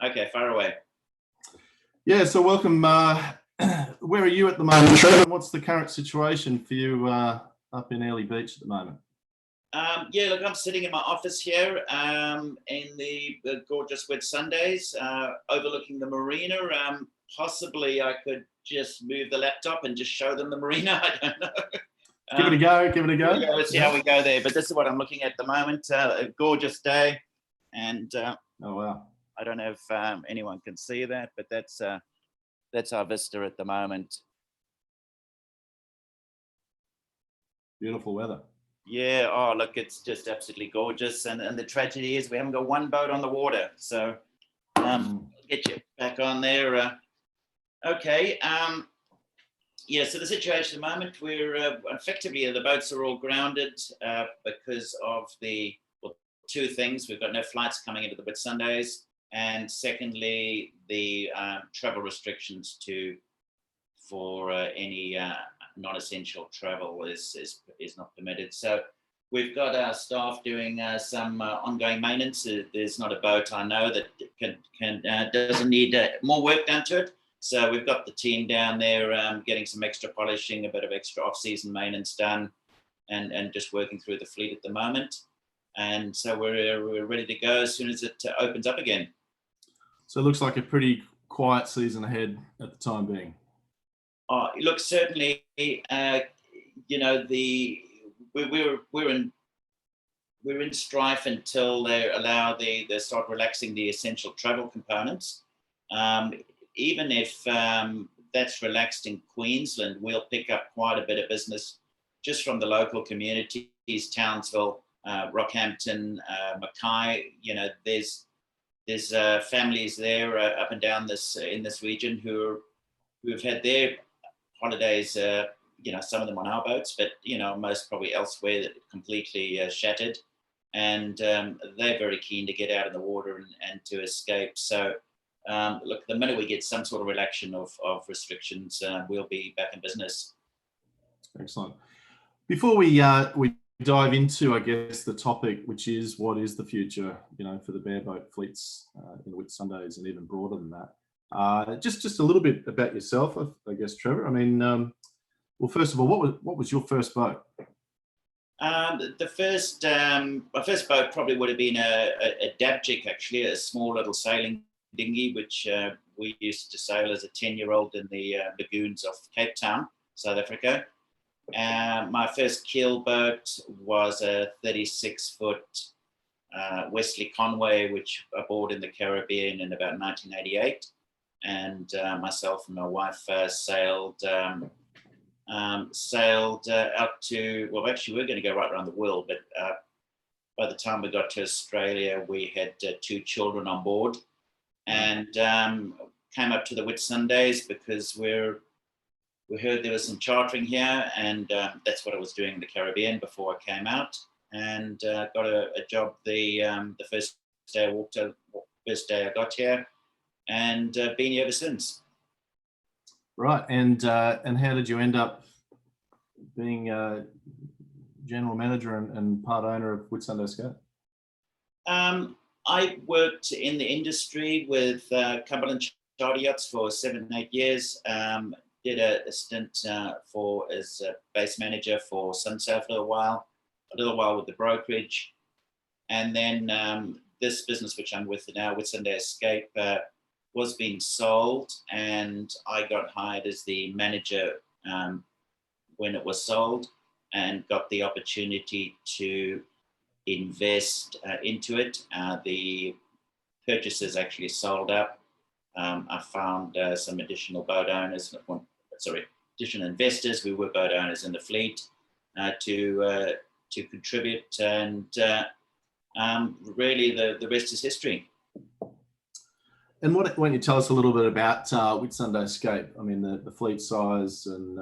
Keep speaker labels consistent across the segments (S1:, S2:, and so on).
S1: Okay, far away.
S2: Yeah, so welcome. Where are you at the moment, Trevor? What's the current situation for you up in Early Beach at the moment?
S1: Yeah, look, I'm sitting in my office here in the gorgeous Whitsundays, overlooking the marina. Possibly I could just move the laptop and just show them the marina. I don't know.
S2: Give it a go. Give it a go.
S1: Yeah, let's see how we go there. But this is what I'm looking at the moment. A gorgeous day, and
S2: oh wow!
S1: I don't know if anyone can see that, but that's our vista at the moment.
S2: Beautiful weather.
S1: Yeah, oh look, it's just absolutely gorgeous. And the tragedy is we haven't got one boat on the water. So get you back on there. Okay. Yeah, so the situation at the moment, we're effectively, the boats are all grounded because of two things. We've got no flights coming into the Whitsundays. And secondly, the travel restrictions for any non-essential travel is not permitted. So we've got our staff doing some ongoing maintenance. There's not a boat I know that doesn't need more work done to it. So we've got the team down there getting some extra polishing, a bit of extra off-season maintenance done, and just working through the fleet at the moment. And so we're ready to go as soon as it opens up again. So
S2: it looks like a pretty quiet season ahead at the time being.
S1: Oh, look, certainly, we're in strife until they start relaxing the essential travel components. Even if that's relaxed in Queensland, we'll pick up quite a bit of business just from the local communities, Townsville, Rockhampton, Mackay. There's families there up and down in this region who have had their holidays, some of them on our boats, but, most probably elsewhere that completely shattered. And they're very keen to get out of the water and to escape. So, look, the minute we get some sort of relaxation of restrictions, we'll be back in business.
S2: Excellent. Before we dive into, I guess, the topic, which is what is the future, for the bareboat fleets in Whitsundays and even broader than that. Just a little bit about yourself, I guess, Trevor. I mean, well, first of all, what was your first boat?
S1: My first boat probably would have been a dabchick, actually, a small little sailing dinghy, which we used to sail as a 10-year-old in the lagoons of Cape Town, South Africa. My first keel boat was a 36-foot Wesley Conway, which I bought in the Caribbean in about 1988. And myself and my wife sailed out to, well, actually, we're going to go right around the world, but by the time we got to Australia, we had 2 children on board, and came up to the Whitsundays because we heard there was some chartering here, and that's what I was doing in the Caribbean before I came out, and got a job the first day I got here, and been here ever since.
S2: Right, and how did you end up being general manager and part owner of Whitsunday Escapes?
S1: I worked in the industry with Cumberland charter yachts for 7-8 years. Did a stint as a base manager for Sunsail for a little while with the brokerage, and then this business which I'm with now, Whitsunday Escape, was being sold, and I got hired as the manager when it was sold, and got the opportunity to invest into it. The purchases actually sold up. I found some additional additional investors. We were boat owners in the fleet to contribute, and really the rest is history.
S2: And why don't you tell us a little bit about Whitsunday Escape? I mean, the fleet size, and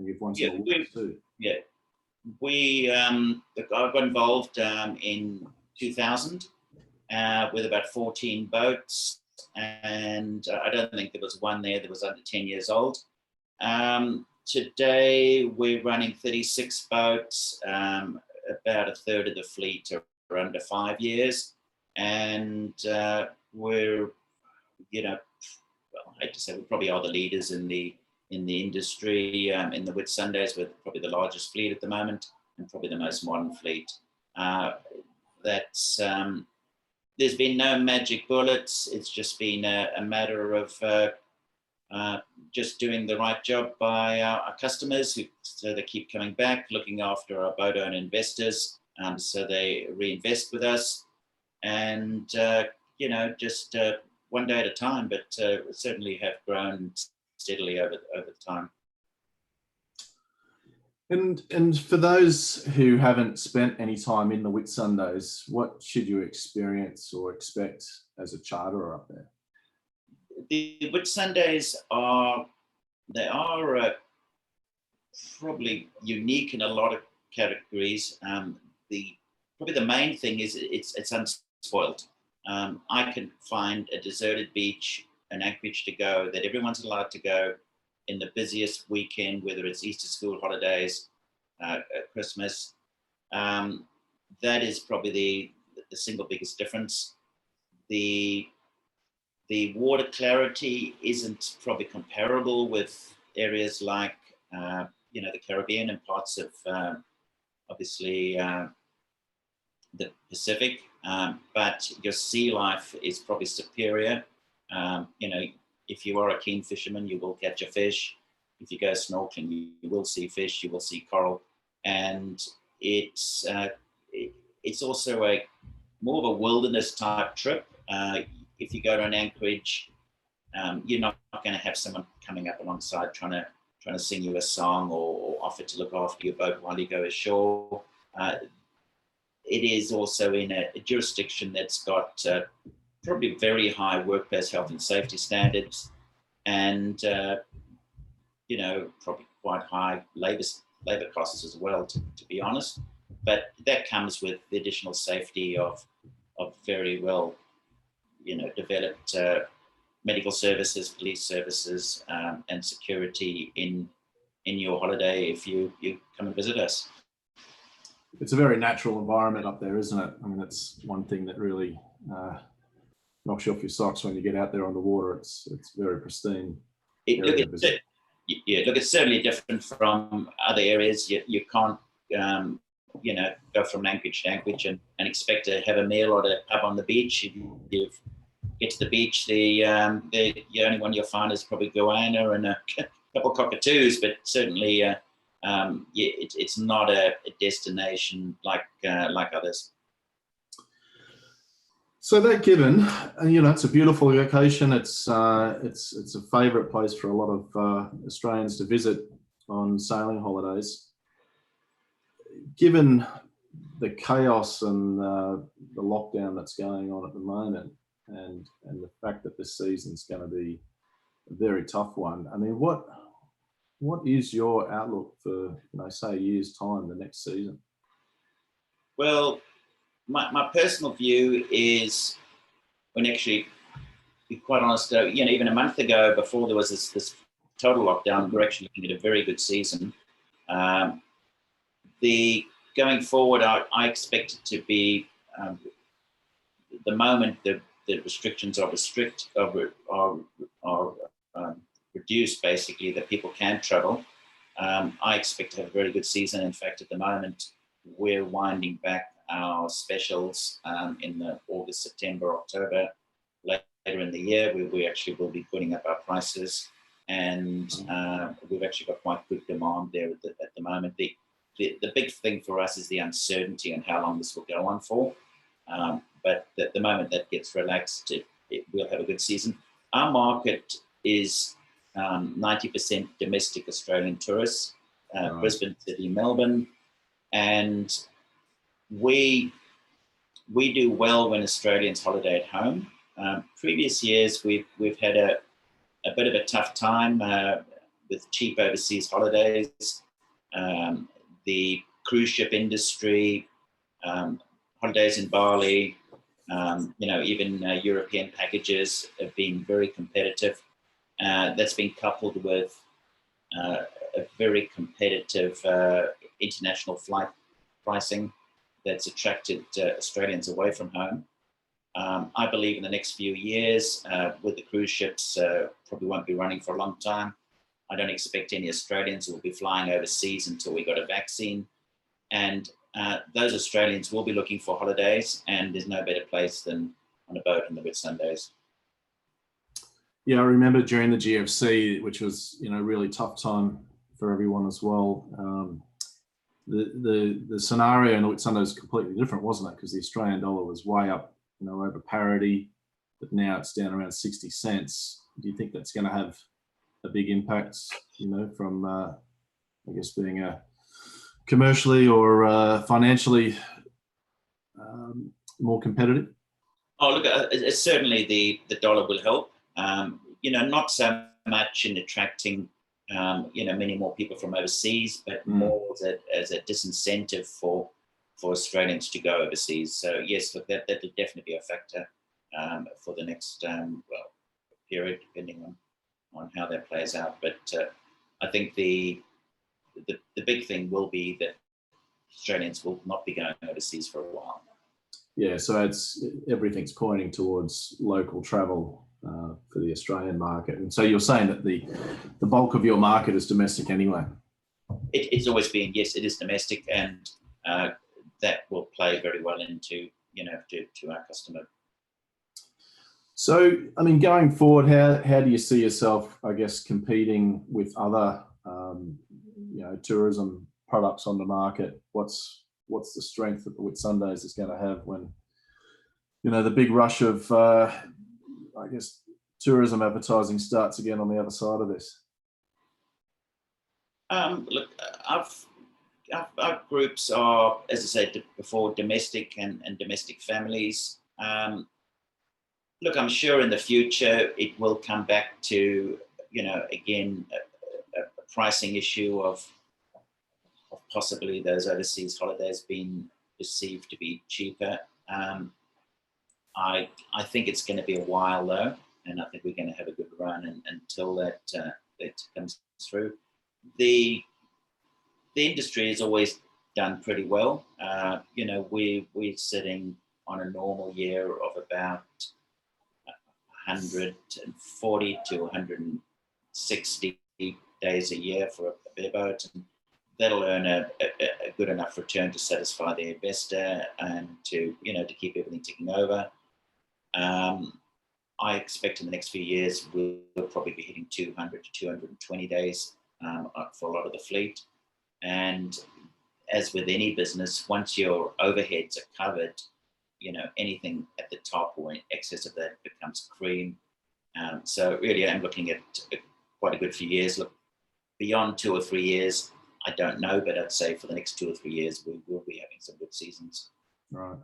S2: you've won some awards too.
S1: Yeah, I got involved in 2000 with about 14 boats, and I don't think there was one there that was under 10 years old. Today, we're running 36 boats. About a third of the fleet are under 5 years, and we're, well, I hate to say, we probably are the leaders in the industry. In the Whitsundays, we're probably the largest fleet at the moment, and probably the most modern fleet. That's there's been no magic bullets. It's just been a matter of just doing the right job by our customers, so they keep coming back, looking after our boat owner investors, so they reinvest with us, and just one day at a time. But certainly have grown steadily over time.
S2: And for those who haven't spent any time in the Whitsundays, what should you experience or expect as a charterer up there?
S1: The Whitsundays are probably unique in a lot of categories. Probably the main thing is it's unspoiled. I can find a deserted beach, an anchorage to go that everyone's allowed to go in the busiest weekend, whether it's Easter school holidays, Christmas. That is probably the single biggest difference. The water clarity isn't probably comparable with areas like the Caribbean and parts of obviously the Pacific, but your sea life is probably superior. If you are a keen fisherman, you will catch a fish. If you go snorkeling, you will see fish, you will see coral, and it's also a more of a wilderness type trip. If you go to an anchorage, you're not going to have someone coming up alongside trying to sing you a song or offer to look after your boat while you go ashore. It is also in a jurisdiction that's got probably very high workplace health and safety standards, and probably quite high labor costs as well, to be honest. But that comes with the additional safety of very well developed medical services, police services, and security in your holiday if you come and visit us.
S2: It's a very natural environment up there, isn't it? I mean, it's one thing that really knocks you off your socks when you get out there on the water. It's very pristine.
S1: It's certainly different from other areas. You can't go from anchorage to anchorage and expect to have a meal or a pub on the beach. You get to the beach, the only one you'll find is probably goanna and a couple of cockatoos, but certainly it's not a destination like others.
S2: So that given, it's a beautiful location. It's a favourite place for a lot of Australians to visit on sailing holidays. Given the chaos and the lockdown that's going on at the moment, and the fact that this season's going to be a very tough one, I mean, what is your outlook for, say, a year's time, the next season?
S1: Well, my personal view is, when actually, to be quite honest, even a month ago, before there was this total lockdown, we're actually looking at a very good season. Going forward, I expect it to be, the moment the restrictions are reduced, basically, that people can travel. I expect to have a very good season. In fact, at the moment, we're winding back our specials in the August, September, October, later in the year. We actually will be putting up our prices, and we've actually got quite good demand there at the moment. The big thing for us is the uncertainty and how long this will go on for. But at the moment that gets relaxed, we'll have a good season. Our market is 90% domestic Australian tourists, Brisbane, Sydney, Melbourne, and we do well when Australians holiday at home. Previous years, we've had a bit of a tough time with cheap overseas holidays. The cruise ship industry, holidays in Bali, even European packages have been very competitive. That's been coupled with a very competitive international flight pricing that's attracted Australians away from home. I believe in the next few years, with the cruise ships, probably won't be running for a long time. I don't expect any Australians will be flying overseas until we got a vaccine. And those Australians will be looking for holidays, and there's no better place than on a boat in the Whitsundays.
S2: Yeah, I remember during the GFC, which was, you know, a really tough time for everyone as well. The scenario in the Whitsundays was completely different, wasn't it? Because the Australian dollar was way up, you know, over parity, but now it's down around 60 cents. Do you think that's going to have a big impact, you know, from, I guess, being a commercially or financially more competitive?
S1: Oh, look, certainly the dollar will help. You know, not so much in attracting, you know, many more people from overseas, but more as a disincentive for Australians to go overseas. So yes, look, that'll definitely be a factor for the next period, depending on how that plays out. But I think the big thing will be that Australians will not be going overseas for a while.
S2: Yeah, so everything's pointing towards local travel for the Australian market. And so you're saying that the bulk of your market is domestic anyway?
S1: It's always been, yes, it is domestic, and that will play very well into, you know, to our customer.
S2: So, I mean, going forward, how do you see yourself, I guess, competing with other, you know, tourism products on the market? What's the strength that the Whitsundays is going to have when, you know, the big rush of, I guess, tourism advertising starts again on the other side of this?
S1: Look, our groups are, as I said before, domestic and domestic families. Look, I'm sure in the future it will come back to, you know, again, a pricing issue of possibly those overseas holidays being perceived to be cheaper. I think it's going to be a while though, and I think we're going to have a good run until that comes through. The industry has always done pretty well. You know, we're sitting on a normal year of about 140 to 160 days a year for a bareboat, and that'll earn a good enough return to satisfy the investor and to, you know, to keep everything ticking over. I expect in the next few years we'll probably be hitting 200 to 220 days for a lot of the fleet. And as with any business, once your overheads are covered, you know, anything at the top or in excess of that becomes cream. So really, I'm looking at quite a good few years. Look, beyond 2 or 3 years, I don't know, but I'd say for the next 2 or 3 years, we will be having some good seasons.
S2: Right.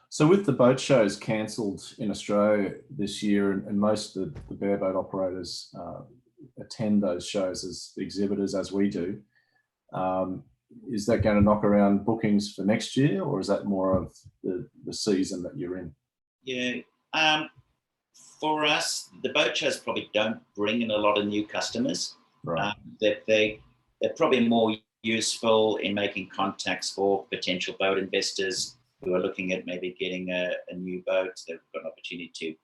S2: So with the boat shows cancelled in Australia this year, and most of the bareboat operators attend those shows as exhibitors, as we do, is that going to knock around bookings for next year, or is that more of the season that you're in?
S1: Yeah. For us, the boat shows probably don't bring in a lot of new customers.
S2: Right.
S1: They're probably more useful in making contacts for potential boat investors who are looking at maybe getting a new boat. They've got an opportunity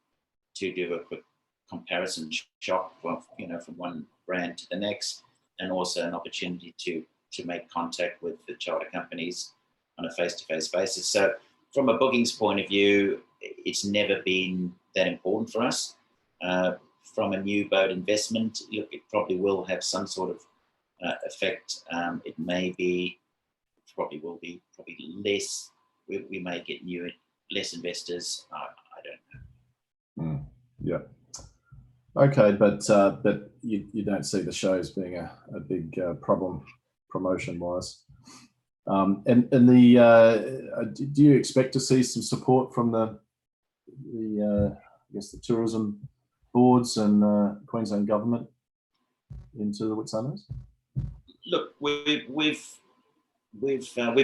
S1: to do a quick comparison shop, you know, from one brand to the next, and also an opportunity to make contact with the charter companies on a face-to-face basis. So from a bookings point of view, it's never been that important for us. From a new boat investment, look, it probably will have some sort of effect. It may be, probably will be less. We may get less investors. I don't know.
S2: Yeah. Okay, but you don't see the shows being a big problem promotion-wise. And do you expect to see some support from the I guess the tourism boards and Queensland government into the Whitsundays? Look,
S1: we've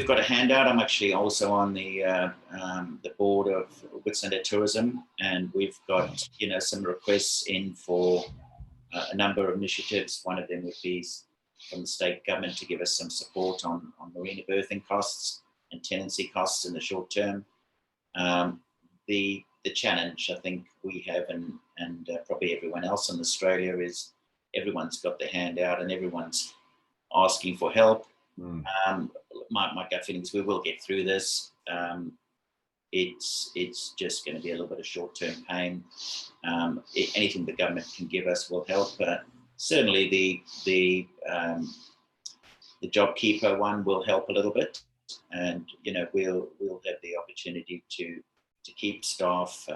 S1: got a handout. I'm actually also on the board of Whitsunday Tourism, and we've got, you know, some requests in for a number of initiatives. One of them would be from the state government to give us some support on marina berthing costs and tenancy costs in the short term. The the challenge I think we have, and probably everyone else in Australia, is everyone's got their hand out and everyone's asking for help. My gut feeling is we will get through this. It's just going to be a little bit of short-term pain. Anything the government can give us will help. Certainly the JobKeeper one will help a little bit, and we'll have the opportunity to keep staff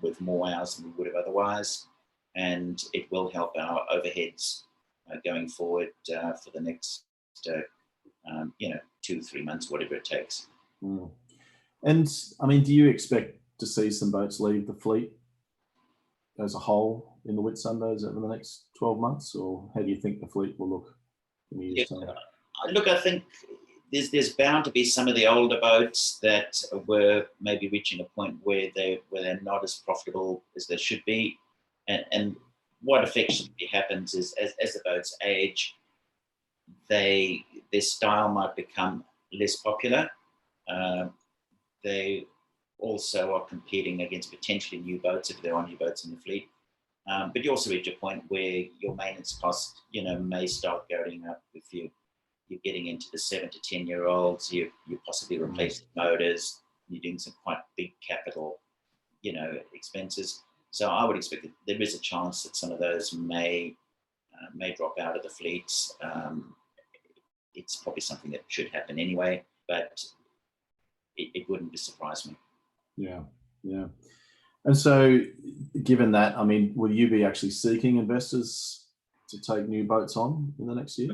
S1: with more hours than we would have otherwise, and it will help our overheads going forward for the next 2-3 months, whatever it takes.
S2: And I mean, do you expect to see some boats leave the fleet as a whole in the Whitsundays over the next 12 months, or how do you think the fleet will look in a year's time?
S1: Look, I think there's bound to be some of the older boats that were maybe reaching a point where they're not as profitable as they should be, and what effectively happens is as the boats age, their style might become less popular. They also are competing against potentially new boats if there are new boats in the fleet. But you also reach a point where your maintenance costs, may start going up if you're getting into the 7 to 10 year olds. You're possibly replacing motors. You're doing some quite big capital, expenses. So I would expect that there is a chance that some of those may drop out of the fleets. It's probably something that should happen anyway, but it wouldn't surprise me.
S2: Yeah. And so, given that, I mean, will you be actually seeking investors to take new boats on in the next year?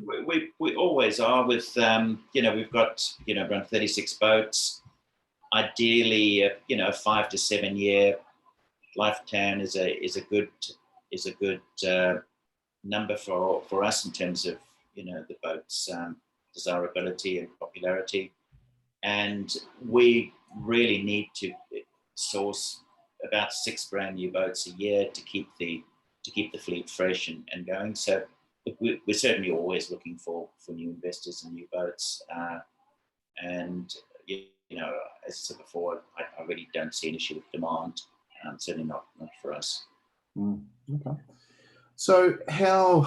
S1: We always are. With we've got around 36 boats. Ideally, 5 to 7 year lifetime is a good number for us in terms of the boat's desirability and popularity. And we really need to source about 6 brand new boats a year to keep the fleet fresh and going. So we're certainly always looking for new investors and new boats. And as I said before, I really don't see an issue with demand. Certainly not for us.
S2: Okay. So how,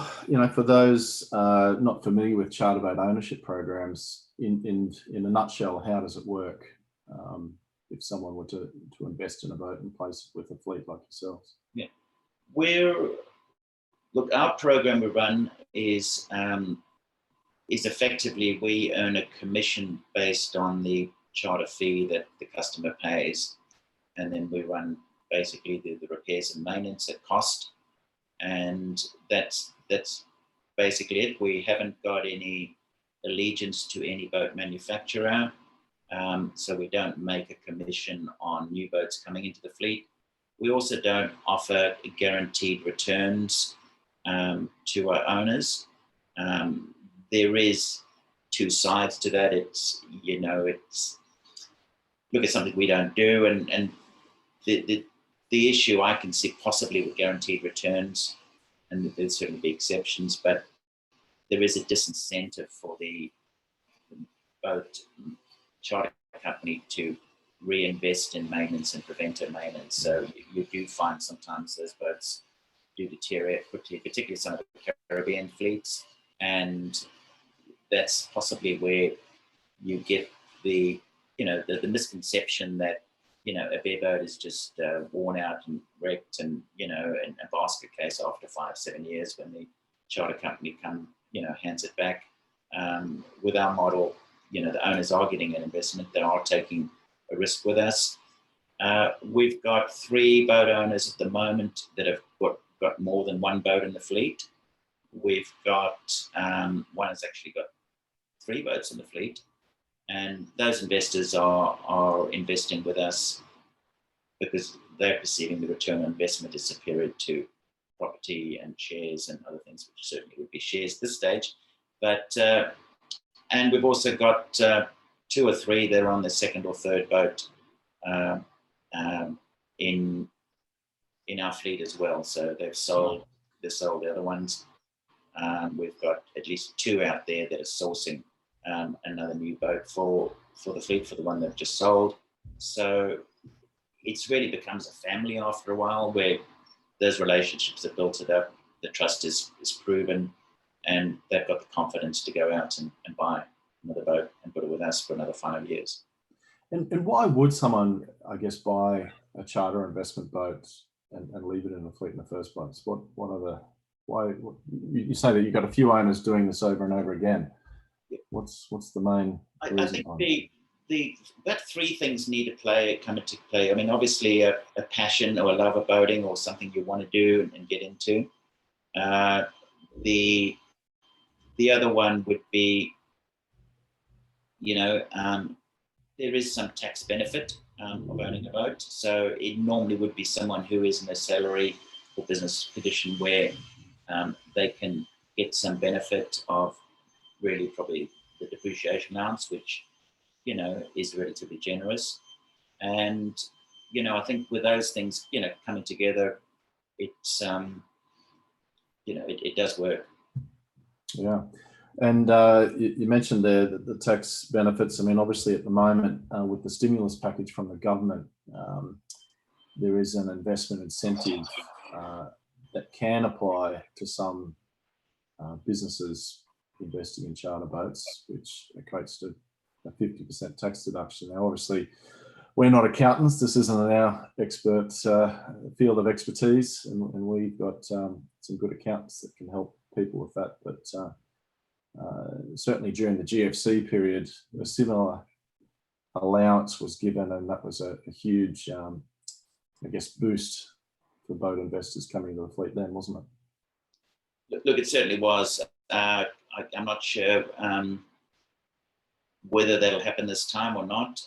S2: for those not familiar with charter boat ownership programs, in a nutshell, how does it work if someone were to invest in a boat and place it with a fleet like yourselves?
S1: Yeah, our program we run is effectively we earn a commission based on the charter fee that the customer pays, and then we run basically the repairs and maintenance at cost, and that's basically it. We haven't got any allegiance to any boat manufacturer, so we don't make a commission on new boats coming into the fleet. We also don't offer guaranteed returns to our owners. There is 2 sides to that. It's something we don't do, and the issue I can see possibly with guaranteed returns, and there's certainly be exceptions, but there is a disincentive for the boat charter company to reinvest in maintenance and preventive maintenance. So you do find sometimes those boats do deteriorate quickly, particularly some of the Caribbean fleets, and that's possibly where you get the misconception that a bareboat is just worn out and wrecked, and a basket case after 5-7 years when the charter company hands it back. With our model, the owners are getting an investment. They are taking a risk with us. We've got 3 boat owners at the moment that have got more than 1 boat in the fleet. We've got one has actually got 3 boats in the fleet, and those investors are investing with us because they're perceiving the return on investment is superior to property and shares and other things, which certainly would be shares at this stage. But and we've also got 2 or 3 that are on the 2nd or 3rd boat in our fleet as well. So they've sold the other ones. We've got at least 2 out there that are sourcing another new boat for the fleet, for the one they've just sold. So it's really becomes a family after a while, where those relationships are built it up, the trust is proven, and they've got the confidence to go out and buy another boat and put it with us for another 5 years.
S2: And why would someone, I guess, buy a charter investment boat and leave it in the fleet in the first place? What are the, why, you say that you've got a few owners doing this over and over again. What's the main reason?
S1: I think about three things need to come into play. I mean, obviously a passion or a love of boating or something you want to do and get into. The other one would be, there is some tax benefit of owning a boat. So it normally would be someone who is in a salary or business position where they can get some benefit of really probably the depreciation allowance, which, is relatively generous. And, I think with those things, coming together, it's, it does work.
S2: Yeah. And you mentioned there that the tax benefits. I mean, obviously at the moment with the stimulus package from the government, there is an investment incentive that can apply to some businesses investing in charter boats, which equates to a 50% tax deduction. Now, obviously, we're not accountants. This isn't our expert field of expertise, and we've got some good accountants that can help people with that. But certainly during the GFC period, a similar allowance was given, and that was a huge, boost for boat investors coming into the fleet then, wasn't it?
S1: Look, it certainly was. I'm not sure whether that'll happen this time or not.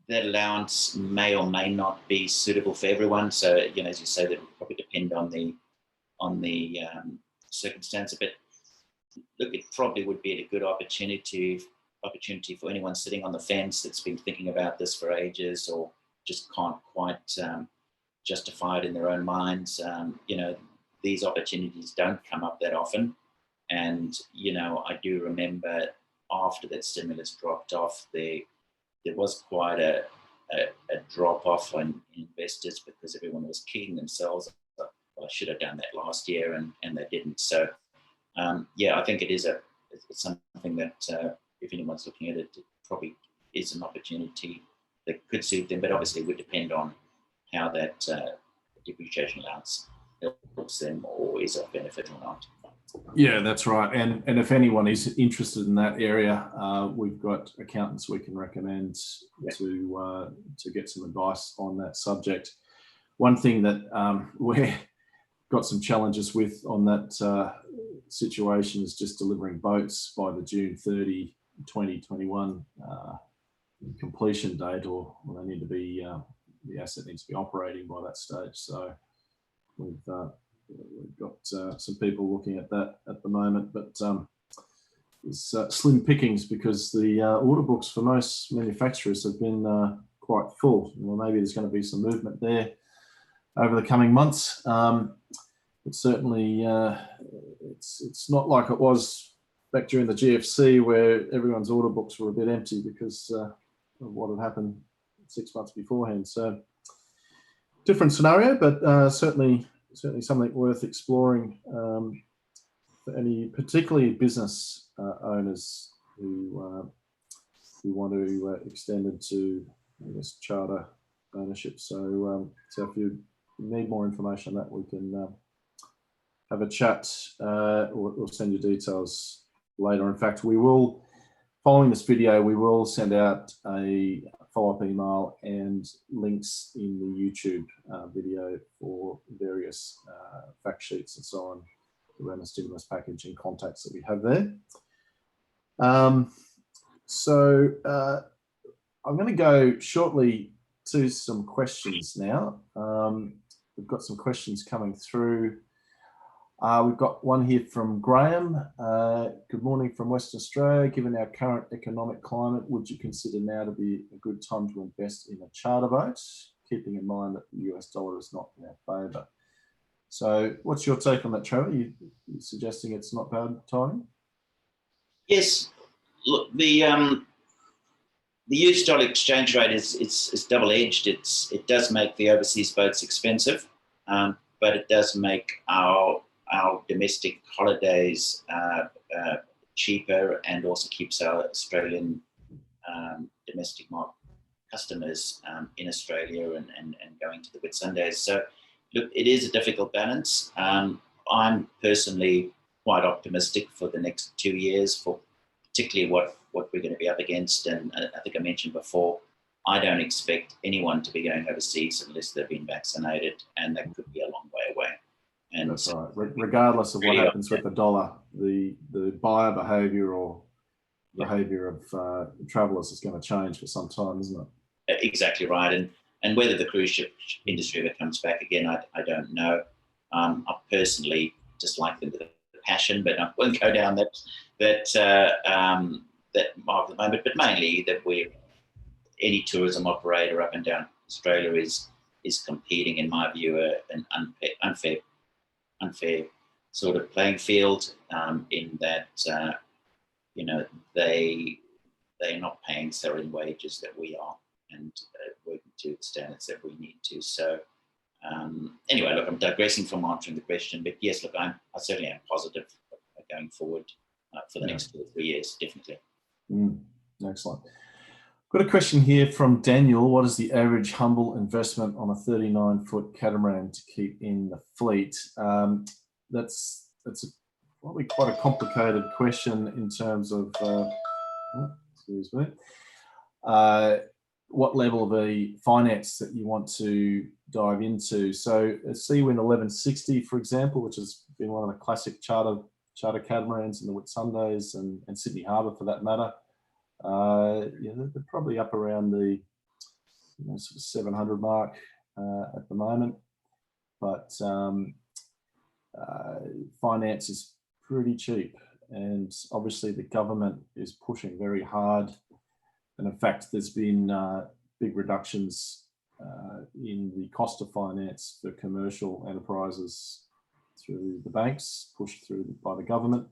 S1: That allowance may or may not be suitable for everyone. So, as you say, that will probably depend on the circumstance. But look, it probably would be a good opportunity for anyone sitting on the fence that's been thinking about this for ages or just can't quite justify it in their own minds. These opportunities don't come up that often. And, I do remember after that stimulus dropped off, there was quite a drop off on investors because everyone was kicking themselves. Well, I should have done that last year, and they didn't. So, I think it's something that if anyone's looking at it, it probably is an opportunity that could suit them, but obviously it would depend on how that depreciation allowance helps them or is of benefit or not.
S2: Yeah, that's right. And if anyone is interested in that area, we've got accountants we can recommend to get some advice on that subject. One thing that we've got some challenges with on that situation is just delivering boats by the June 30, 2021 completion date, or they need to be, the asset needs to be operating by that stage. So we've got some people looking at that at the moment, but it's slim pickings because the order books for most manufacturers have been quite full. Well, maybe there's going to be some movement there over the coming months. But certainly it's not like it was back during the GFC where everyone's order books were a bit empty because of what had happened 6 months beforehand. So different scenario, but certainly something worth exploring for any, particularly business owners who want to extend into, charter ownership. So if you need more information on that, we can have a chat or send you details later. In fact, we will, following this video, we will send out a follow-up email and links in the YouTube video for various fact sheets and so on around the stimulus package and contacts that we have there. So I'm going to go shortly to some questions now. We've got some questions coming through. We've got one here from Graham. Good morning from Western Australia. Given our current economic climate, would you consider now to be a good time to invest in a charter boat, keeping in mind that the US dollar is not in our favour? So what's your take on that, Trevor? You suggesting it's not bad timing?
S1: Yes. Look, the the US dollar exchange rate is double-edged. It does make the overseas boats expensive, but it does make our domestic holidays cheaper, and also keeps our Australian domestic market customers in Australia and going to the Whitsundays. So look, it is a difficult balance. I'm personally quite optimistic for the next 2 years, for particularly what we're going to be up against. And I think I mentioned before, I don't expect anyone to be going overseas unless they've been vaccinated, and that could be a long way away. And
S2: that's right. Regardless of what happens with the dollar, the buyer behaviour or behaviour of travellers is going to change for some time, isn't it?
S1: Exactly right. And whether the cruise ship industry ever comes back again, I don't know. I personally dislike them with a passion, but I won't go down that mark at the moment. But mainly that any tourism operator up and down Australia is competing, in my view, an unfair sort of playing field, in that they're not paying salary wages that we are, and working to the standards that we need to. So anyway, look, I'm digressing from answering the question, but yes, look, I certainly am positive going forward for the next 2 or 3 years, definitely.
S2: Excellent. Got a question here from Daniel. What is the average humble investment on a 39-foot catamaran to keep in the fleet? That's probably quite a complicated question in terms of excuse me. What level of a finance that you want to dive into. So a Seawind 1160, for example, which has been one of the classic charter catamarans in the Whitsundays and Sydney Harbour for that matter. They're probably up around the sort of 700 mark at the moment, but finance is pretty cheap, and obviously the government is pushing very hard. And in fact, there's been big reductions in the cost of finance for commercial enterprises through the banks, pushed through by the government.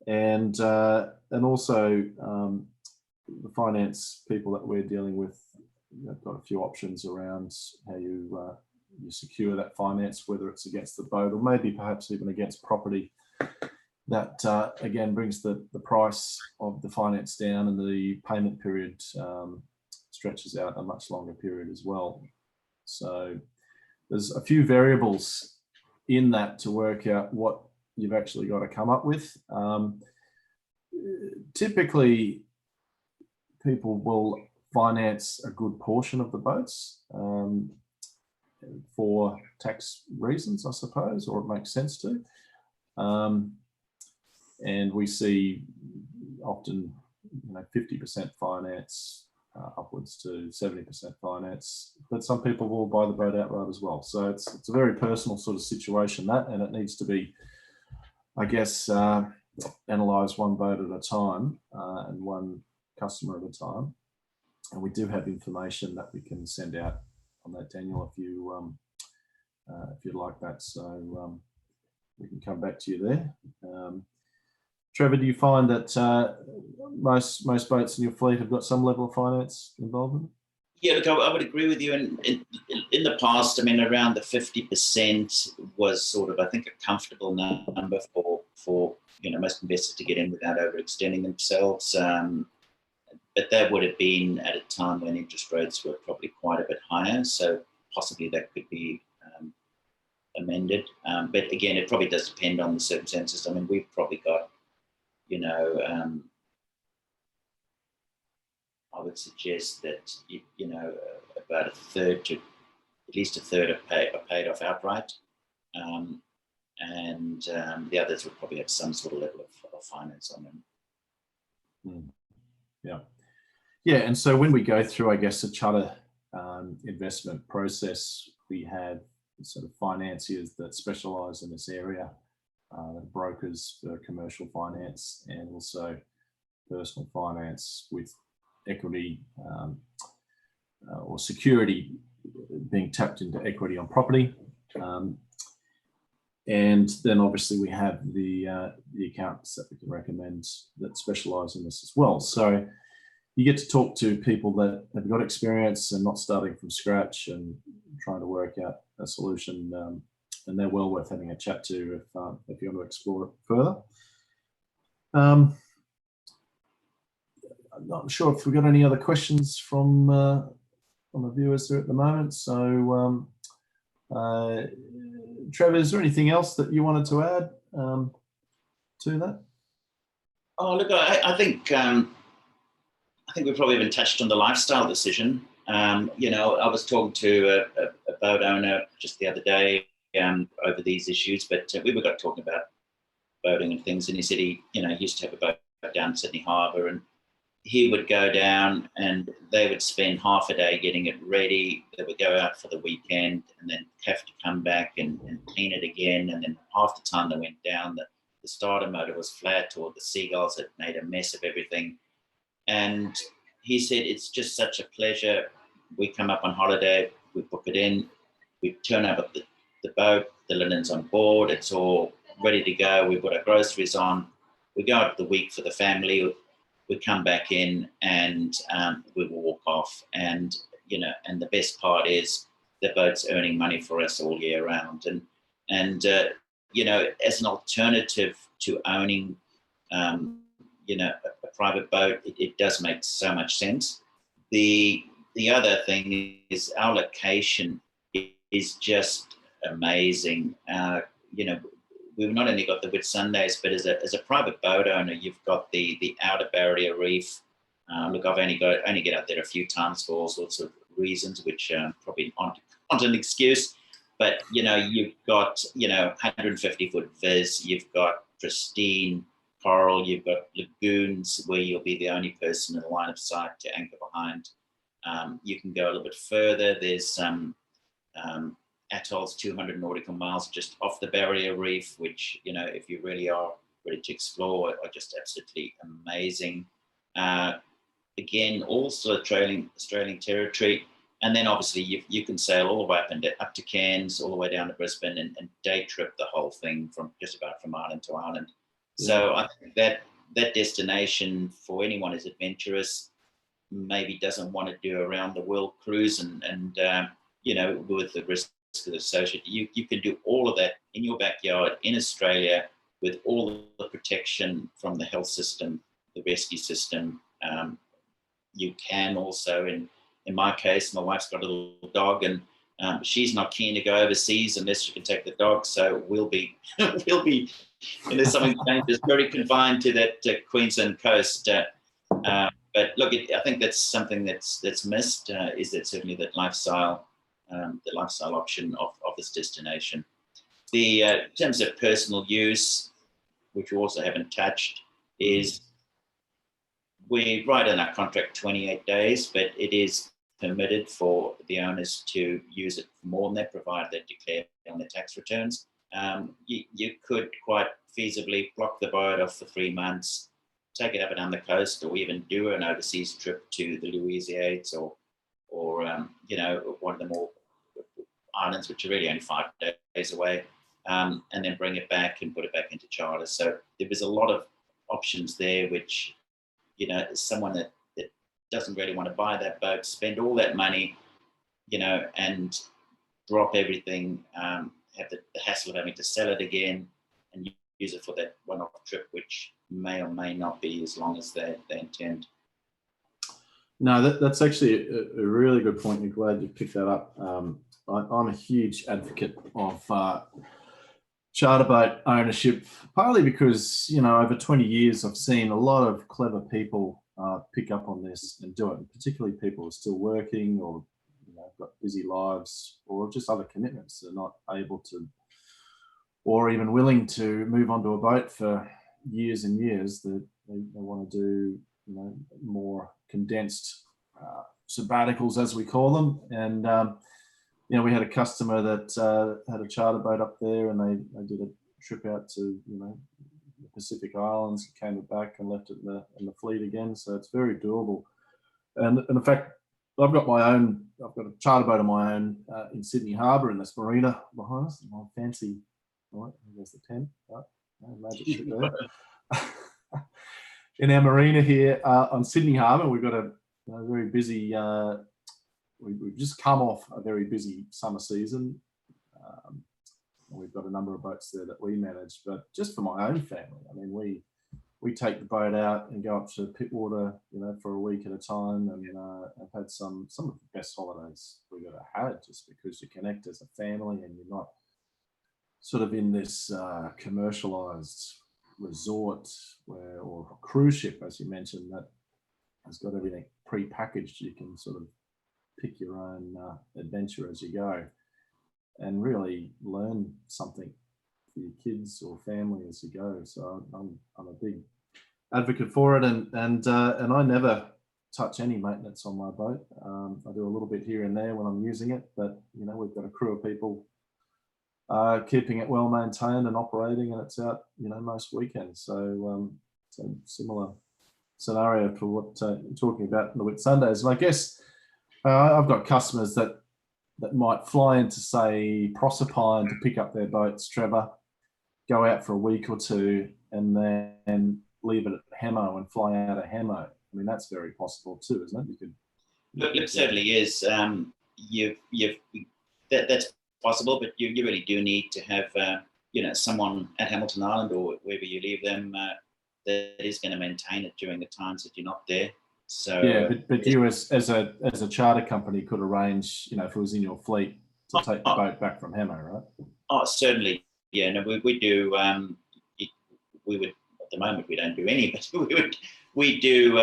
S2: And also the finance people that we're dealing with have got a few options around how you secure that finance, whether it's against the boat or maybe perhaps even against property. That again brings the price of the finance down, and the payment period stretches out a much longer period as well. So there's a few variables in that to work out what you've actually got to come up with. Typically, people will finance a good portion of the boats for tax reasons, I suppose, or it makes sense to. And we see often 50% finance, upwards to 70% finance, but some people will buy the boat outright as well. So it's a very personal sort of situation, that, and it needs to be, I guess, analysed one boat at a time and one customer at a time. And we do have information that we can send out on that, Daniel, if you'd like that. So we can come back to you there. Trevor, do you find that most boats in your fleet have got some level of finance involvement?
S1: Yeah, look, I would agree with you. And in the past, I mean, around the 50% was sort of, I think, a comfortable number for most investors to get in without overextending themselves. But that would have been at a time when interest rates were probably quite a bit higher. So possibly that could be amended. But again, it probably does depend on the circumstances. I mean, we've probably got, I would suggest that, about a third to at least a third are paid off outright. And the others would probably have some sort of level of finance on them.
S2: Yeah. And so when we go through, I guess, the charter investment process, we have sort of financiers that specialise in this area, brokers for commercial finance, and also personal finance with equity or security being tapped into equity on property. And then obviously we have the accountants that we can recommend that specialise in this as well. So you get to talk to people that have got experience and not starting from scratch and trying to work out a solution. And they're well worth having a chat to if you want to explore it further. I'm not sure if we've got any other questions from the viewers there at the moment. So, Trevor, is there anything else that you wanted to add to that?
S1: Oh, look, I think we probably even touched on the lifestyle decision. You know, I was talking to a boat owner just the other day over these issues, but we got talking about boating and things, and he said he used to have a boat down Sydney Harbour, and he would go down and they would spend half a day getting it ready. They would go out for the weekend and then have to come back and clean it again. And then half the time they went down, the starter motor was flat, or the seagulls had made a mess of everything. And he said, it's just such a pleasure. We come up on holiday, we book it in, we turn up at the boat, the linen's on board, it's all ready to go. We put our groceries on, we go out the week for the family, we come back in, and we will walk off. And, and the best part is the boat's earning money for us all year round. And as an alternative to owning, a private boat, it does make so much sense. The other thing is our location is just amazing. We've not only got the Whitsundays, but as a private boat owner, you've got the outer barrier reef. Look, I've only get out there a few times for all sorts of reasons, which probably aren't an excuse. But you've got 150-foot viz. You've got pristine coral. You've got lagoons where you'll be the only person in the line of sight to anchor behind. You can go a little bit further. There's some atolls 200 nautical miles just off the barrier reef, which if you really are ready to explore, are just absolutely amazing. Again, also trailing Australian territory. And then obviously you can sail all the way up to Cairns, all the way down to Brisbane, and day trip the whole thing from island to island. Yeah. So I think that destination for anyone who's adventurous, maybe doesn't want to do a around the world cruise and with the risk associated, you can do all of that in your backyard in Australia with all the protection from the health system, the rescue system. You can also, in my case, my wife's got a little dog, and she's not keen to go overseas unless she can take the dog. So we'll be something dangerous, very confined to that Queensland coast. But look, I think that's something that's missed. Is that certainly that lifestyle, the lifestyle option of this destination. In terms of personal use, which we also haven't touched, is we write in our contract 28 days, but it is permitted for the owners to use it for more than that, provided they declare on their tax returns. You could quite feasibly block the boat off for 3 months, take it up and down the coast, or even do an overseas trip to the Louisiades or one of the more islands, which are really only 5 days away, and then bring it back and put it back into charter. So there was a lot of options there, which, someone that doesn't really want to buy that boat, spend all that money, and drop everything, have the hassle of having to sell it again and use it for that one-off trip, which may or may not be as long as they intend.
S2: No, that's actually a really good point. You're glad you picked that up. I'm a huge advocate of charter boat ownership, partly because, over 20 years, I've seen a lot of clever people pick up on this and do it, and particularly people who are still working or got busy lives or just other commitments. They're not able to or even willing to move onto a boat for years and years. They want to do more condensed sabbaticals, as we call them. And we had a customer that had a charter boat up there, and they did a trip out to the Pacific Islands, came back and left it in the fleet again. So it's very doable. And in fact, I've got a charter boat of my own in Sydney Harbour in this marina behind us. My fancy, right, there's the tent, right? No magic shit there. in our marina here on Sydney Harbour. We've got a very busy. We've just come off a very busy summer season. We've got a number of boats there that we manage, but just for my own family, I mean, we take the boat out and go up to Pittwater, for a week at a time, and I've had some of the best holidays we've ever had, just because you connect as a family and you're not sort of in this commercialized resort or cruise ship, as you mentioned, that has got everything pre-packaged. You can sort of pick your own adventure as you go, and really learn something for your kids or family as you go. So I'm a big advocate for it, and I never touch any maintenance on my boat. I do a little bit here and there when I'm using it, but we've got a crew of people keeping it well maintained and operating, and it's out most weekends. So similar scenario for what you're talking about in the Whitsundays. And I guess I've got customers that might fly into, say, Proserpine to pick up their boats, Trevor, go out for a week or two, and then leave it at Hemo and fly out of Hemo. I mean, that's very possible too, isn't it?
S1: It certainly is. That's possible, but you really do need to have someone at Hamilton Island or wherever you leave them that is going to maintain it during the times that you're not there. So
S2: yeah, but you as a charter company could arrange, if it was in your fleet, to take the boat back from Hemo, right?
S1: Oh, certainly. Yeah, no, we do. We would, at the moment we don't do any, but we do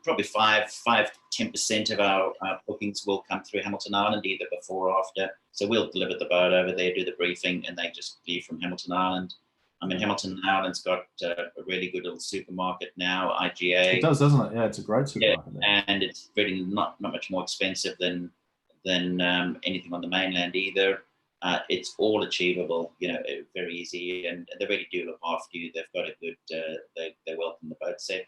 S1: probably 5-10% of our bookings will come through Hamilton Island, either before or after. So we'll deliver the boat over there, do the briefing, and they just leave from Hamilton Island. I mean, Hamilton Island's got a really good little supermarket now, IGA.
S2: It does, doesn't it? Yeah, it's a great supermarket.
S1: Yeah, and it's really not much more expensive than anything on the mainland either. It's all achievable, very easy, and they really do look after you. They've got a good, they welcome the boat. So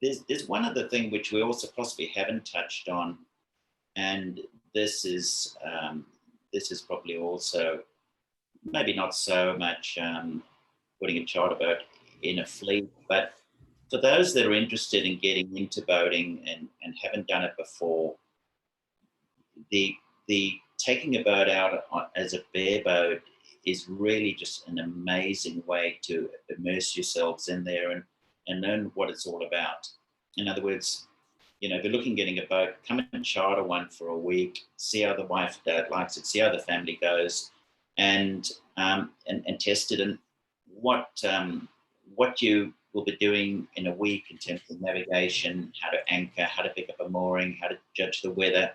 S1: there's one other thing which we also possibly haven't touched on, and this is probably also maybe not so much putting a charter boat in a fleet, but for those that are interested in getting into boating and haven't done it before, the taking a boat out as a bareboat is really just an amazing way to immerse yourselves in there and learn what it's all about. In other words, if you're looking at getting a boat, come and charter one for a week, see how the wife or dad likes it, see how the family goes, and test it. And what you will be doing in a week in terms of navigation, how to anchor, how to pick up a mooring, how to judge the weather,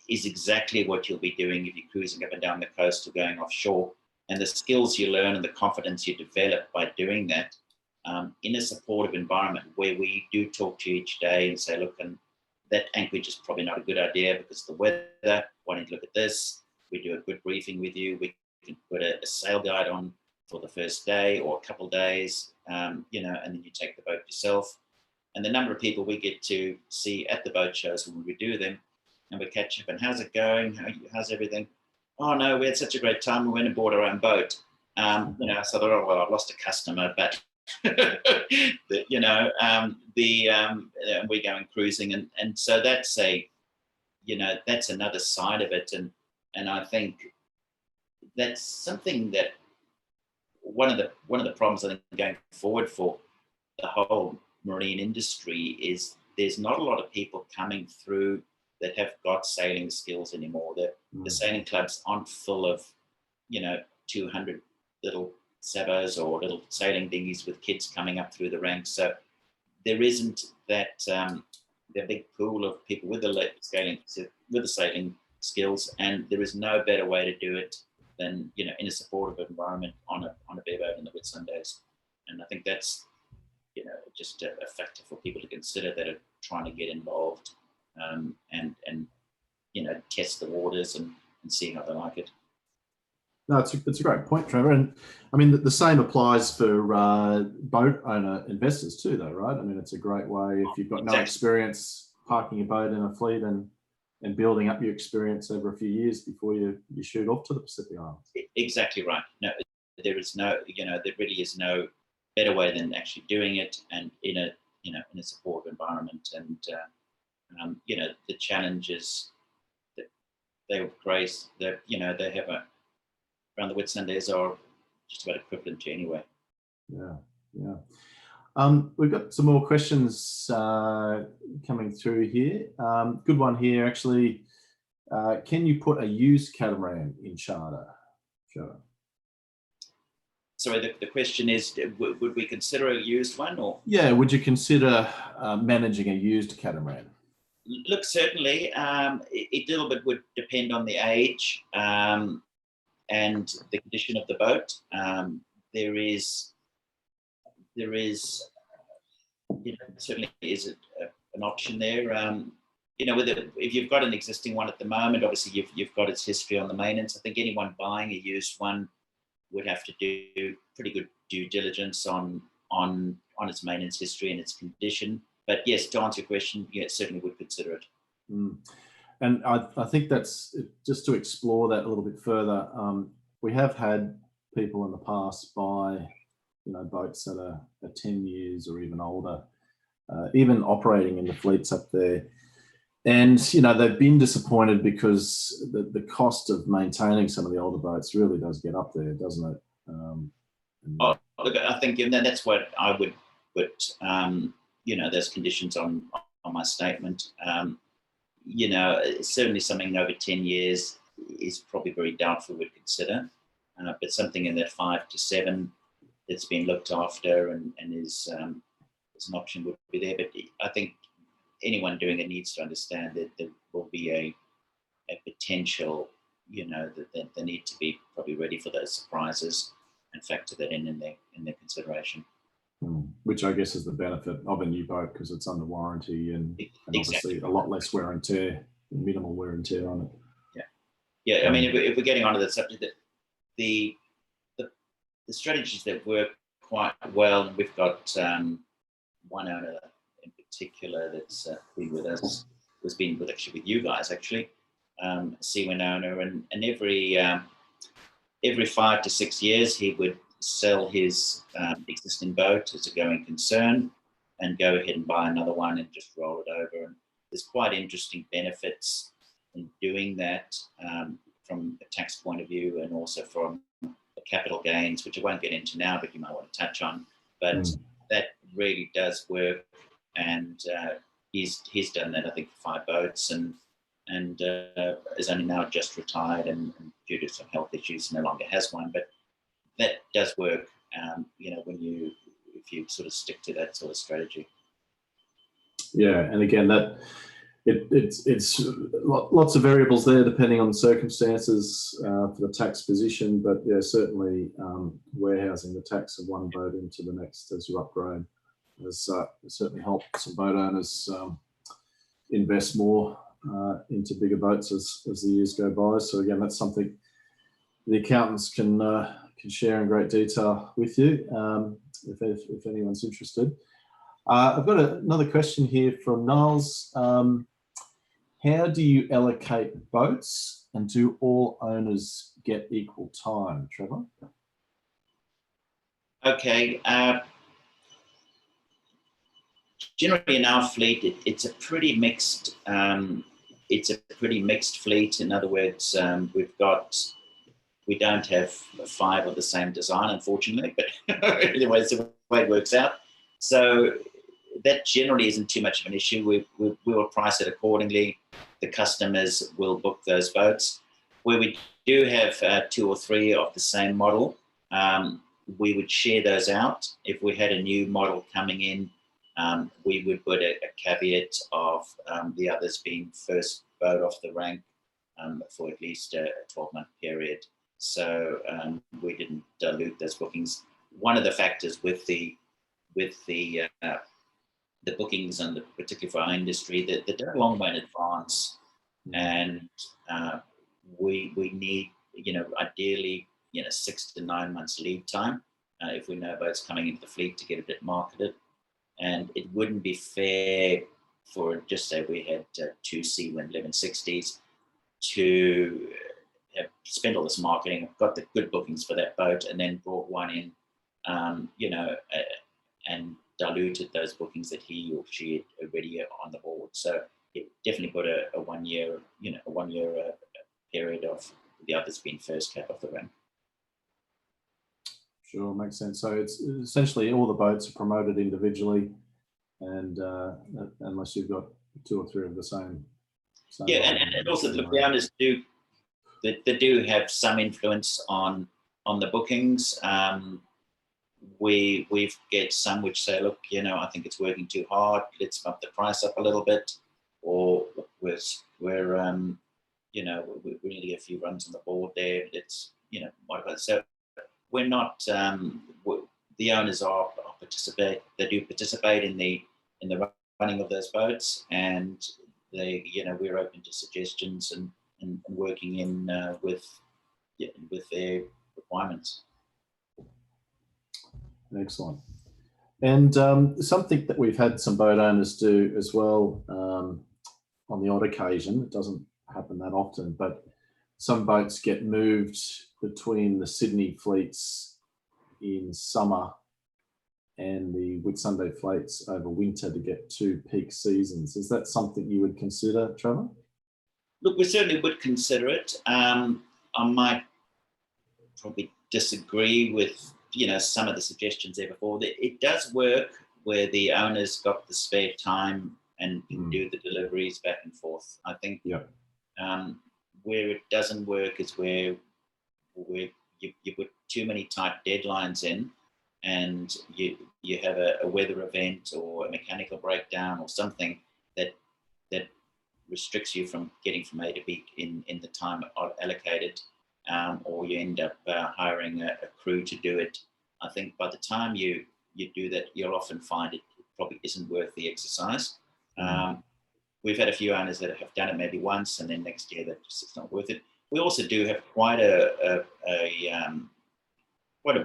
S1: is exactly what you'll be doing if you're cruising up and down the coast or going offshore. And the skills you learn and the confidence you develop by doing that in a supportive environment where we do talk to you each day and say, look, and that anchorage is probably not a good idea because of the weather. Why don't you look at this? We do a good briefing with you. We can put a sail guide on for the first day or a couple of days, and then you take the boat yourself. And the number of people we get to see at the boat shows when we do them, and we catch up and how's it going? How's everything? Oh no, we had such a great time. We went and bought our own boat. So I thought, oh well, I've lost a customer, but we're going cruising, and so that's that's another side of it, and I think that's something that one of the problems I think going forward for the whole marine industry is there's not a lot of people coming through that have got sailing skills anymore. The sailing clubs aren't full of 200 little sabos or little sailing dinghies with kids coming up through the ranks. So there isn't that the big pool of people with the sailing skills, and there is no better way to do it than in a supportive environment on a bareboat in the Whitsundays. And I think that's just a factor for people to consider that are trying to get involved and test the waters and see how they like it.
S2: No, it's a great point, Trevor. And I mean, the same applies for boat owner investors too, though, right? I mean, it's a great way if you've got no experience parking a boat in a fleet and building up your experience over a few years before you shoot off to the Pacific Islands.
S1: Exactly right. No, there really is no better way than actually doing it, and in a you know, in a supportive environment. And you know, the challenges that they grace, that, you know, they have around the Whitsundays are just about equivalent to anyway.
S2: Yeah, yeah. We've got some more questions coming through here. Good one here, actually. Can you put a used catamaran in charter? Sure.
S1: Sorry, the question is, would we consider a used one, or?
S2: Yeah, would you consider managing a used catamaran?
S1: Look, certainly. It a little bit would depend on the age and the condition of the boat. There is, you know, certainly is an option there. You know, if you've got an existing one at the moment, obviously you've got its history on the maintenance. I think anyone buying a used one would have to do pretty good due diligence on its maintenance history and its condition. But yes, to answer your question, yeah, certainly would consider it.
S2: Mm. And I think that's just to explore that a little bit further. We have had people in the past buy, you know, boats that are 10 years or even older, even operating in the fleets up there. And, you know, they've been disappointed because the cost of maintaining some of the older boats really does get up there, doesn't it?
S1: Oh, look, I think, and then that's what I would put, you know, those conditions on my statement. You know, certainly something over 10 years is probably very doubtful we'd consider, but something in that 5 to 7 that's been looked after and is an option would be there. But I think anyone doing it needs to understand that there will be a potential, you know, that they need to be probably ready for those surprises and factor that in their consideration.
S2: Which I guess is the benefit of a new boat, because it's under warranty and obviously a lot less wear and tear, minimal wear and tear on it.
S1: Yeah. I mean, if we're getting onto the subject, that the strategies that work quite well, and we've got one owner in particular that's been with us, has been with you guys actually, a Seawind owner, and every 5 to 6 years he would sell his existing boat as a going concern and go ahead and buy another one and just roll it over. And there's quite interesting benefits in doing that from a tax point of view, and also from the capital gains, which I won't get into now, but you might want to touch on. But that really does work, and he's done that, I think, for 5 boats, and is only now just retired, and due to some health issues no longer has one. But that does work, you know, if you sort of stick to that sort of strategy.
S2: Yeah, and again, that it's lots of variables there depending on the circumstances for the tax position. But yeah, certainly warehousing the tax of one boat into the next as you upgrade has certainly helped some boat owners invest more into bigger boats as the years go by. So again, that's something the accountants can share in great detail with you if anyone's interested. I've got another question here from Niles. How do you allocate boats, and do all owners get equal time, Trevor?
S1: Okay. Generally in our fleet, it's a pretty mixed. It's a pretty mixed fleet. In other words, we don't have 5 of the same design, unfortunately, but anyway, it's the way it works out. So that generally isn't too much of an issue. We will price it accordingly. The customers will book those boats. Where we do have 2 or 3 of the same model, we would share those out. If we had a new model coming in, we would put a caveat of the others being first boat off the rank for at least a 12-month period. So we didn't dilute those bookings. One of the factors with the bookings, and particularly for our industry, that they're a long way in advance, and we need, you know, ideally, you know, 6 to 9 months lead time if we know boats coming into the fleet to get a bit marketed. And it wouldn't be fair for, just say we had 2 Seawind 1160s to have spent all this marketing, got the good bookings for that boat, and then brought one in, you know, and diluted those bookings that he or she had already on the board. So it definitely put a 1 year, a 1 year period of the others being first cab off the rank.
S2: Sure, makes sense. So it's essentially all the boats are promoted individually, and unless you've got 2 or 3 of the same.
S1: Yeah, and also look, the owners do they do have some influence on the bookings. We've get some which say, look, I think it's working too hard. Let's bump the price up a little bit, or we're we need a few runs on the board there. Let's modify. So we're not. The owners are participate. They do participate in the running of those boats, and we're open to suggestions and working in with their requirements.
S2: Excellent. And something that we've had some boat owners do as well on the odd occasion, it doesn't happen that often, but some boats get moved between the Sydney fleets in summer and the Whitsunday fleets over winter to get 2 peak seasons. Is that something you would consider, Trevor?
S1: Look, we certainly would consider it. I might probably disagree with some of the suggestions there before. It does work where the owners got the spare time and can do the deliveries back and forth. I think where it doesn't work is where you put too many tight deadlines in, and you have a weather event or a mechanical breakdown or something that restricts you from getting from A to B in the time allocated, or you end up hiring a crew to do it. I think by the time you do that, you'll often find it probably isn't worth the exercise. We've had a few owners that have done it maybe once, and then next year it's not worth it. We also do have quite a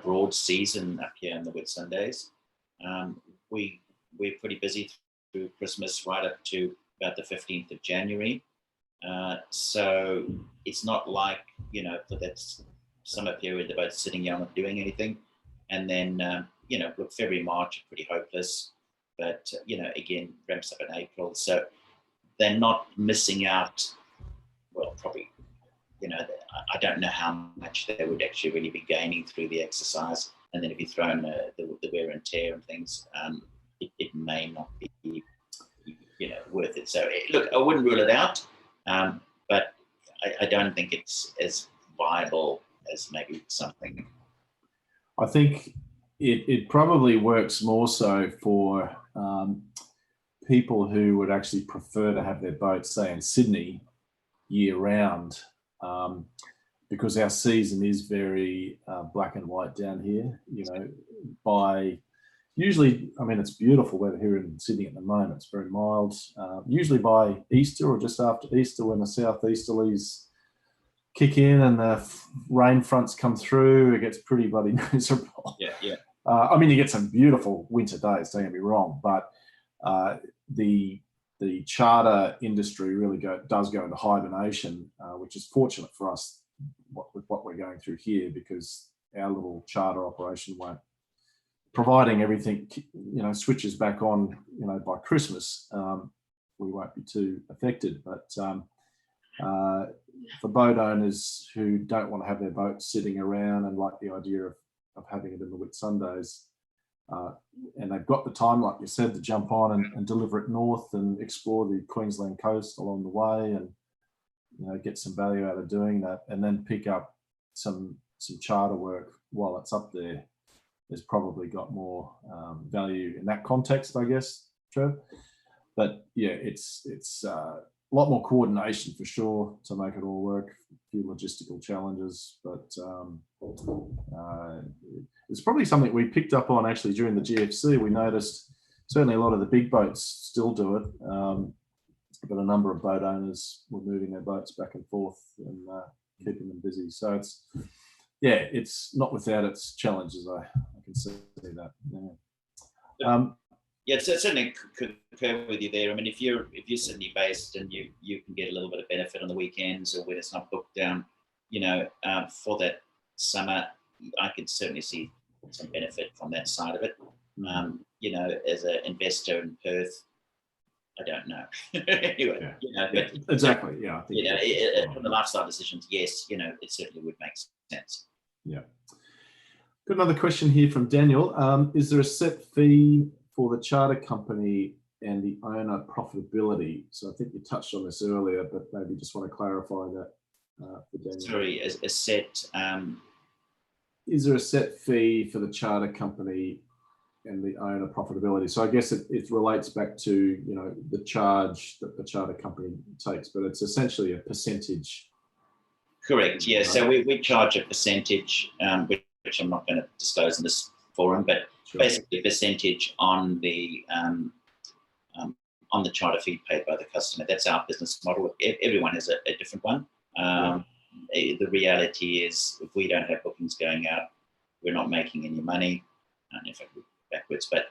S1: broad season up here in the Whitsundays. We're pretty busy through Christmas right up to about the 15th of January. So it's not like, for that summer period, the boat's sitting here not doing anything. And then, look, February, March are pretty hopeless. But, again, ramps up in April. So they're not missing out. Well, probably, I don't know how much they would actually really be gaining through the exercise. And then if you throw in the wear and tear and things, it may not be worth it. So look, I wouldn't rule it out, but I don't think it's as viable as maybe something.
S2: I think it probably works more so for people who would actually prefer to have their boats, say, in Sydney year round, because our season is very black and white down here. By usually, I mean, it's beautiful weather here in Sydney at the moment. It's very mild. Usually by Easter or just after Easter, when the southeasterlies kick in and the rain fronts come through, it gets pretty bloody miserable.
S1: Yeah.
S2: I mean, you get some beautiful winter days, don't get me wrong, but the charter industry really does go into hibernation, which is fortunate for us with what we're going through here, because our little charter operation won't, providing everything switches back on by Christmas, we won't be too affected. But for boat owners who don't want to have their boats sitting around and like the idea of having it in the Whitsundays, and they've got the time, like you said, to jump on and deliver it north and explore the Queensland coast along the way, and get some value out of doing that, and then pick up some charter work while it's up there, has probably got more value in that context, I guess, Trev. But yeah, it's a lot more coordination for sure to make it all work. A few logistical challenges, but it's probably something we picked up on actually during the GFC. We noticed certainly a lot of the big boats still do it, but a number of boat owners were moving their boats back and forth and keeping them busy. So it's not without its challenges. I can see that.
S1: Yeah, so certainly concur with you there. I mean, if you're Sydney based and you can get a little bit of benefit on the weekends or when it's not booked down, for that summer, I could certainly see some benefit from that side of it. You know, as an investor in Perth, I don't know. Anyway, you know, but
S2: exactly. Yeah, I think
S1: you know, from the lifestyle decisions, yes, you know, it certainly would make sense.
S2: Yeah. Got another question here from Daniel. Is there a set fee for the charter company and the owner profitability? So I think you touched on this earlier, but maybe just want to clarify that for Daniel.
S1: Sorry, a set.
S2: Is there a set fee for the charter company and the owner profitability? So I guess it relates back to, you know, the charge that the charter company takes, but it's essentially a percentage.
S1: Correct. Yeah. So we charge a percentage, which I'm not going to disclose in this forum, but basically a percentage on the charter fee paid by the customer. That's our business model. Everyone has a different one. The reality is, if we don't have bookings going out, we're not making any money. In fact, we're backwards, but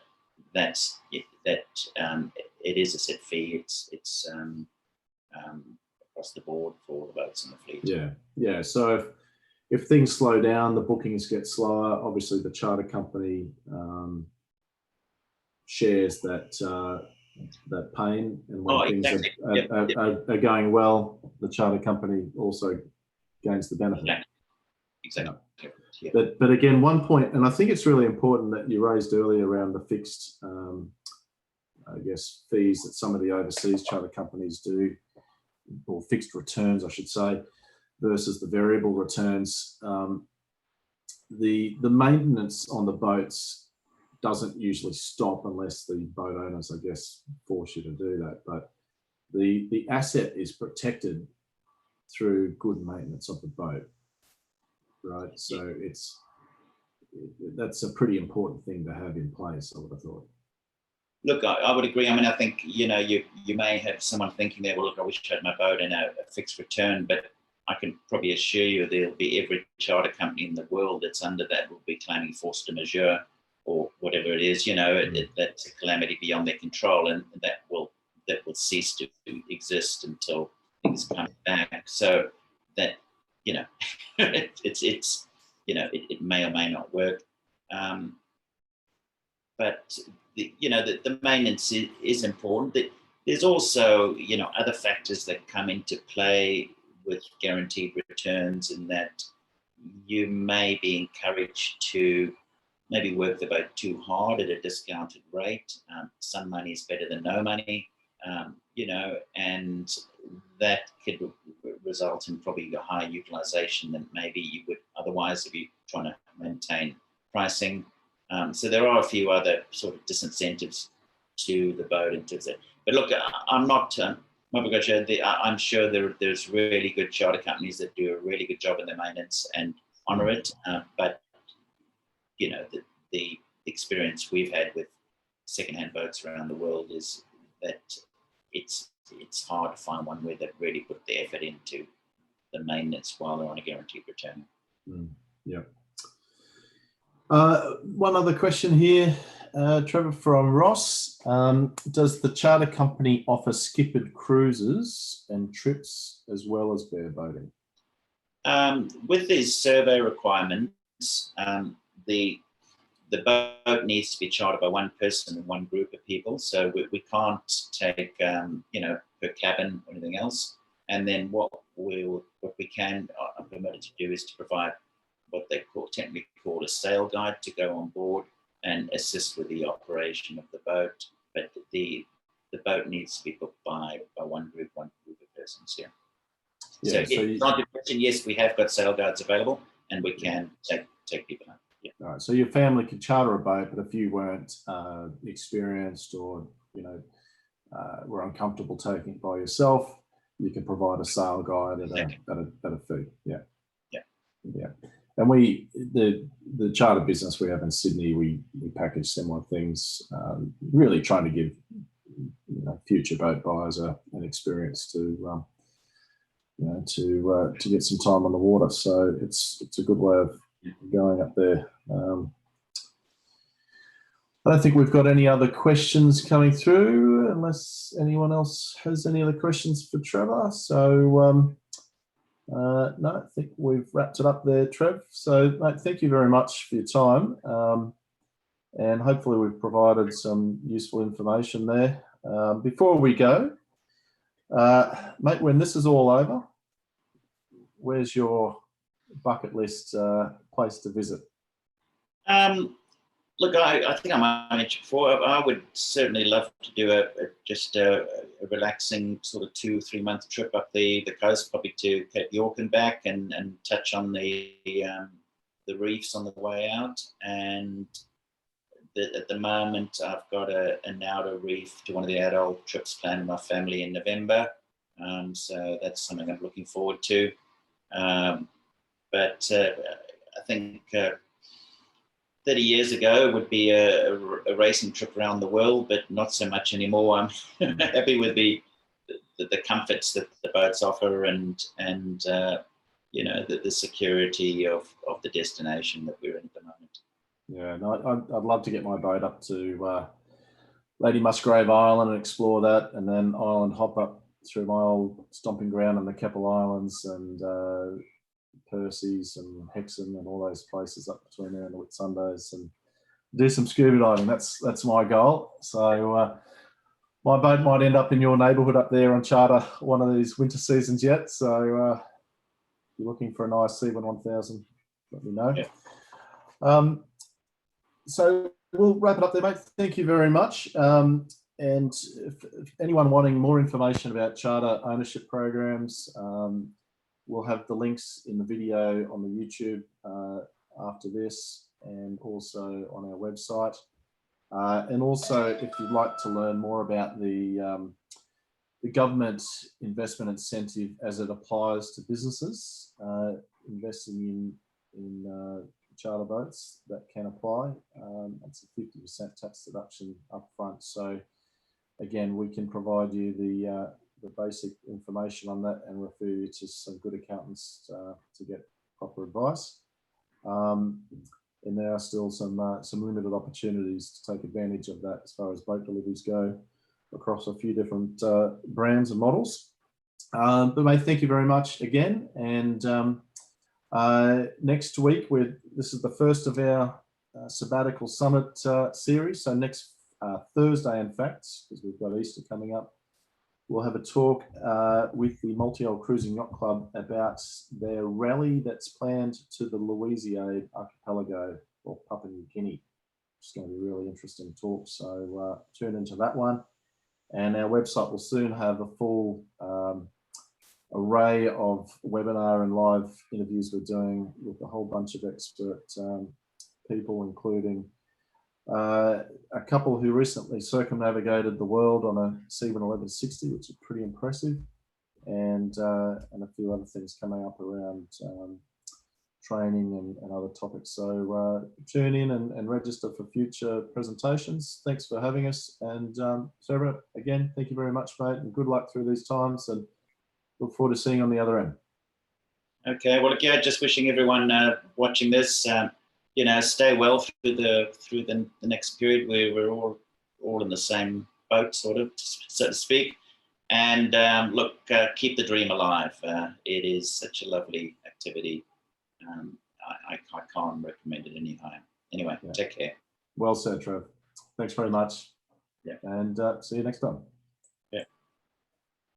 S1: that's it. It is a set fee. It's across the board for all the boats in the fleet.
S2: Yeah. So if things slow down, the bookings get slower. Obviously, the charter company shares that pain, and when things are going well, the charter company also gains the benefit.
S1: Exactly.
S2: Yeah. But again, one point, and I think it's really important that you raised earlier around the fixed, I guess, fees that some of the overseas charter companies do, or fixed returns, I should say, versus the variable returns. The maintenance on the boats doesn't usually stop unless the boat owners, I guess, force you to do that. But the asset is protected through good maintenance of the boat, right? So that's a pretty important thing to have in place, I would have thought.
S1: Look, I would agree. I mean, I think, you know, you may have someone thinking there, well, look, I wish I had my boat in a fixed return, but I can probably assure you there'll be every charter company in the world that's under that will be claiming force majeure or whatever it is, you know, that's a calamity beyond their control, and that will cease to exist until things come back. So that, you know, it's you know, it may or may not work. But the maintenance is important. There's also, you know, other factors that come into play with guaranteed returns, in that you may be encouraged to maybe work the boat too hard at a discounted rate. Some money is better than no money, you know, and that could result in probably a higher utilization than maybe you would otherwise if you're trying to maintain pricing. So there are a few other sort of disincentives to the boat in terms of, but look, I'm not, I'm sure there's really good charter companies that do a really good job in their maintenance and honour it. But you know, the experience we've had with secondhand boats around the world is that it's hard to find one where they've really put the effort into the maintenance while they're on a guaranteed return.
S2: Yeah. One other question here, Trevor, from Ross. Does the charter company offer skippered cruises and trips as well as bareboating?
S1: With these survey requirements, the boat needs to be chartered by one person and one group of people. So we can't take, you know, per cabin or anything else. And then what we can, are permitted to do is to provide what they technically call a sail guide to go on board and assist with the operation of the boat. But the boat needs to be booked by one group of persons. Yeah. So it's not a question. Yes, we have got sail guides available, and we can take people out. Yeah.
S2: All right. So your family could charter a boat, but if you weren't experienced or, you know, were uncomfortable taking it by yourself, you can provide a sail guide at a fee. Yeah. And the charter business we have in Sydney, we package similar things, really trying to give, you know, future boat buyers an experience to get some time on the water. So it's a good way of going up there. I don't think we've got any other questions coming through, unless anyone else has any other questions for Trevor. So no, I think we've wrapped it up there, Trev. So mate, thank you very much for your time. and hopefully we've provided some useful information there. Before we go, mate, when this is all over, where's your bucket list place to visit?
S1: Look, I think I mentioned before, I would certainly love to do just a relaxing sort of 2 or 3 month trip up the coast, probably to Cape York and back, and touch on the reefs on the way out. And at the moment, I've got an outer reef to one of the adult trips planned with my family in November. So that's something I'm looking forward to. But I think 30 years ago would be a racing trip around the world, but not so much anymore. I'm happy with the comforts that the boats offer, and you know, the security of the destination that we're in at the moment.
S2: Yeah, no, I'd love to get my boat up to Lady Musgrave Island and explore that, and then island hop up through my old stomping ground in the Keppel Islands and Percy's and Hexham and all those places up between there and the Whitsundays, and do some scuba diving. That's my goal. So my boat might end up in your neighbourhood up there on charter one of these winter seasons yet. So if you're looking for a nice Seaman 1000, let me know. Yeah. So we'll wrap it up there, mate. Thank you very much. And if anyone wanting more information about charter ownership programs, we'll have the links in the video on the YouTube after this, and also on our website. And also, if you'd like to learn more about the government investment incentive as it applies to businesses investing in charter boats, that can apply. It's a 50% tax deduction up front. So again, we can provide you the basic information on that and refer you to some good accountants to get proper advice. And there are still some limited opportunities to take advantage of that as far as boat deliveries go across a few different brands and models. But mate, thank you very much again. And next week, this is the first of our sabbatical summit series. So next Thursday, in fact, because we've got Easter coming up, we'll have a talk with the Multi-Hull Cruising Yacht Club about their rally that's planned to the Louisiade Archipelago, or Papua New Guinea. It's going to be a really interesting talk, so tune into that one. And our website will soon have a full array of webinar and live interviews we're doing with a whole bunch of expert people, including a couple who recently circumnavigated the world on a Seaman 1160, which is pretty impressive, and a few other things coming up around training and other topics. So tune in and register for future presentations. Thanks for having us. And Trevor, again, thank you very much, mate, and good luck through these times, and look forward to seeing you on the other end. Okay, well, again, just wishing everyone watching this, you know, stay well through the next period where we're all in the same boat, sort of, so to speak. And look, keep the dream alive. It is such a lovely activity. I can't recommend it any higher. Anyway, yeah. Take care. Well said, Trev. Thanks very much. Yeah. And see you next time.